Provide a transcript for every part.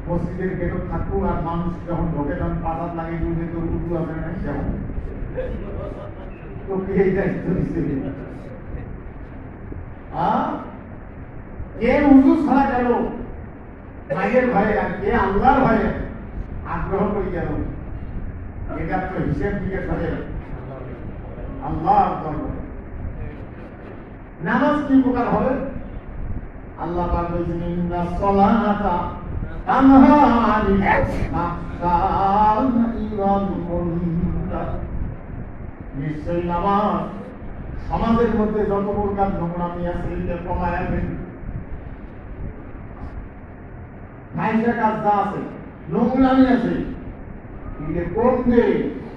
মসজিদের ভেতর থাকুক আর মানুষ যখন ঢোকে তখন পাতাত লাগিয়ে দিলে তো উর্দু হবে না যেমন তোকে এই দায়িত্ব দিচ্ছে কে উর্দু ছাড়া গেল মায়ের ভয়ে আর কে আল্লাহর ভয়ে আগ্রহ করে গেল এটা তো হিসেব দিকে থাকে আল্লাহর দরবারে নামাজ কি প্রকার হবে আল্লাহ পাক বলেছেন ইন্না সলাতা তানহা আনিল ফাহশাই ওয়াল মুনকার নিশ্চয়ই নামাজ সমাজের মধ্যে যত প্রকার নোংরামি আছে এটা কমায় আনবে নাইসা কাজ যা আছে নোংরামি আছে এটা কমবে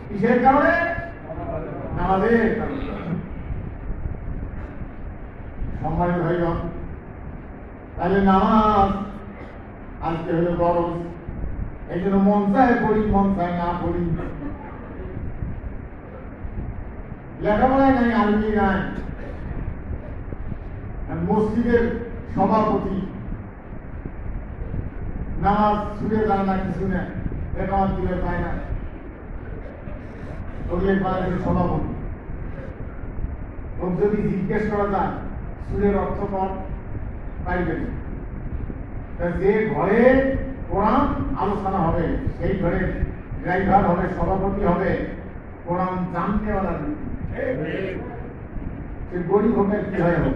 কিসের কারণে নামাজের কারণে সম্মানিত ভাইগণ তাহলে নামাজ আজকে হলো গরম এই জন্য মন চায় পড়ি মন চায় না পড়ি লেখাপড়ায় নাই আলমি নাই মসজিদের সভাপতি নামাজ ছুটে যায় না কিছু না একামাত দিলে পায় না সভাপতি ওর যদি জিজ্ঞেস করা যায় সুরের অর্থ কর পাইবেন যে ঘরে কোরআন আলোচনা হবে সেই ঘরে ড্রাইভার হবে সভাপতি হবে কোরআন জানতে ওরা সে গরিব হবে কি হয় হোক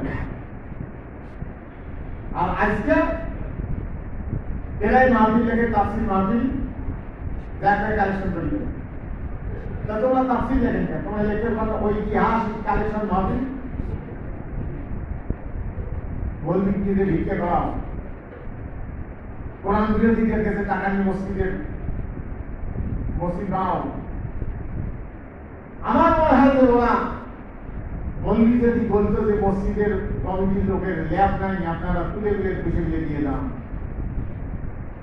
আর আজকে এরাই মাহফিল লেগে তাফসির মাহফিল জায়গায় কালেকশন করি তা তোমরা তাফসির লেখেন কেন তোমরা লেখের কথা ঐতিহাসিক কালেকশন মাহফিল মসজিদে ভিক্ষে করা কোরআন বিরোধীদের কাছে টাকা নিয়ে মসজিদ বানাও আমার মনে হয় যে ওরা মন্দির যদি বলতো যে মসজিদের কমিটির লোকের ল্যাব নাই আপনারা তুলে তুলে খুশি মিলে দিয়ে দাম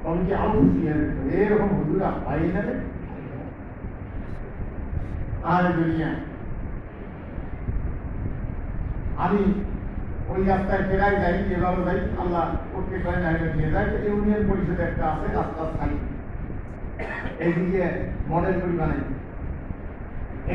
কমিটি আরো খুশি হয়ে এরকম হুজুরা পাই নেবে আর দুনিয়া আমি ওই রাস্তায় ফেরাই যাই যেভাবে যাই আল্লাহ করতে পারে না নিয়ে যায় ইউনিয়ন পরিষদ একটা আছে রাস্তার সাইড এইদিকে মডেল করি বানাই